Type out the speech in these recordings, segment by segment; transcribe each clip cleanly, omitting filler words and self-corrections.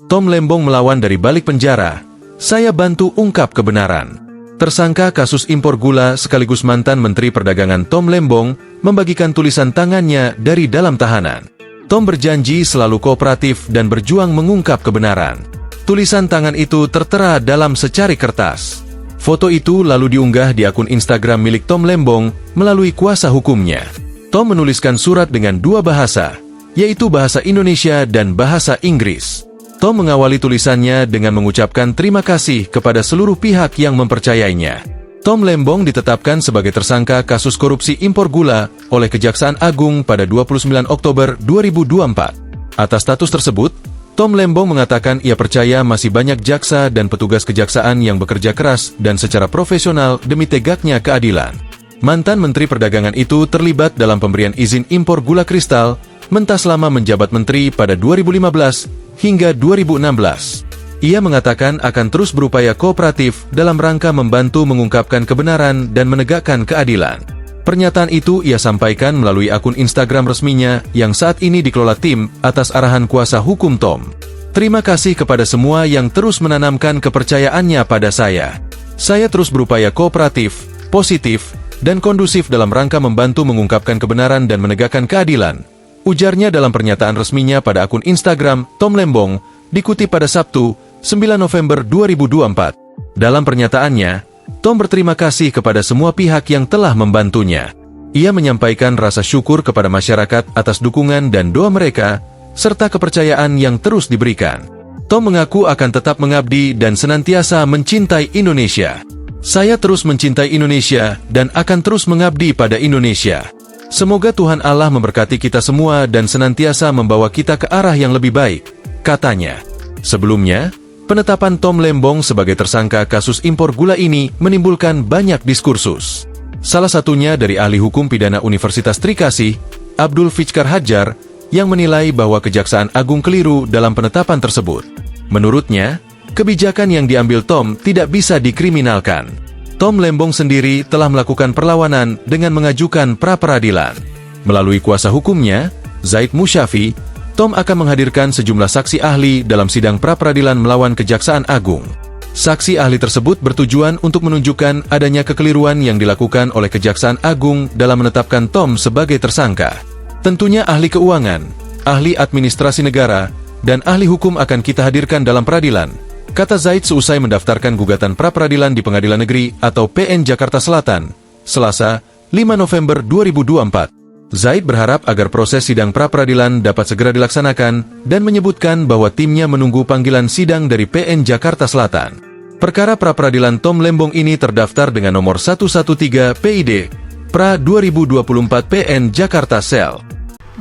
Tom Lembong melawan dari balik penjara. Saya bantu ungkap kebenaran. Tersangka kasus impor gula sekaligus mantan Menteri Perdagangan Tom Lembong membagikan tulisan tangannya dari dalam tahanan. Tom berjanji selalu kooperatif dan berjuang mengungkap kebenaran. Tulisan tangan itu tertera dalam secari kertas. Foto itu lalu diunggah di akun Instagram milik Tom Lembong melalui kuasa hukumnya. Tom menuliskan surat dengan dua bahasa, yaitu bahasa Indonesia dan bahasa Inggris. Tom mengawali tulisannya dengan mengucapkan terima kasih kepada seluruh pihak yang mempercayainya. Tom Lembong ditetapkan sebagai tersangka kasus korupsi impor gula oleh Kejaksaan Agung pada 29 Oktober 2024. Atas status tersebut, Tom Lembong mengatakan ia percaya masih banyak jaksa dan petugas kejaksaan yang bekerja keras dan secara profesional demi tegaknya keadilan. Mantan Menteri Perdagangan itu terlibat dalam pemberian izin impor gula kristal mentah selama menjabat menteri pada 2015 hingga 2016. Ia mengatakan akan terus berupaya kooperatif dalam rangka membantu mengungkapkan kebenaran dan menegakkan keadilan. Pernyataan itu ia sampaikan melalui akun Instagram resminya yang saat ini dikelola tim atas arahan kuasa hukum Tom. Terima kasih kepada semua yang terus menanamkan kepercayaannya pada saya. Saya terus berupaya kooperatif, positif, dan kondusif dalam rangka membantu mengungkapkan kebenaran dan menegakkan keadilan, ujarnya dalam pernyataan resminya pada akun Instagram Tom Lembong, dikutip pada Sabtu, 9 November 2024. Dalam pernyataannya, Tom berterima kasih kepada semua pihak yang telah membantunya. Ia menyampaikan rasa syukur kepada masyarakat atas dukungan dan doa mereka, serta kepercayaan yang terus diberikan. Tom mengaku akan tetap mengabdi dan senantiasa mencintai Indonesia. Saya terus mencintai Indonesia dan akan terus mengabdi pada Indonesia. Semoga Tuhan Allah memberkati kita semua dan senantiasa membawa kita ke arah yang lebih baik, katanya. Sebelumnya, penetapan Tom Lembong sebagai tersangka kasus impor gula ini menimbulkan banyak diskursus. Salah satunya dari ahli hukum pidana Universitas Trikasih, Abdul Fichkar Hadjar, yang menilai bahwa Kejaksaan Agung keliru dalam penetapan tersebut. Menurutnya, kebijakan yang diambil Tom tidak bisa dikriminalkan. Tom Lembong sendiri telah melakukan perlawanan dengan mengajukan pra-peradilan. Melalui kuasa hukumnya, Zaid Musyafi, Tom akan menghadirkan sejumlah saksi ahli dalam sidang pra-peradilan melawan Kejaksaan Agung. Saksi ahli tersebut bertujuan untuk menunjukkan adanya kekeliruan yang dilakukan oleh Kejaksaan Agung dalam menetapkan Tom sebagai tersangka. Tentunya ahli keuangan, ahli administrasi negara, dan ahli hukum akan kita hadirkan dalam peradilan, kata Zaid seusai mendaftarkan gugatan pra-peradilan di Pengadilan Negeri atau PN Jakarta Selatan, Selasa, 5 November 2024. Zaid berharap agar proses sidang pra-peradilan dapat segera dilaksanakan dan menyebutkan bahwa timnya menunggu panggilan sidang dari PN Jakarta Selatan. Perkara pra-peradilan Tom Lembong ini terdaftar dengan nomor 113 PID, Pra 2024 PN Jakarta Sel.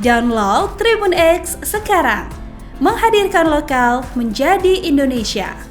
Download Tribun X sekarang, menghadirkan lokal menjadi Indonesia.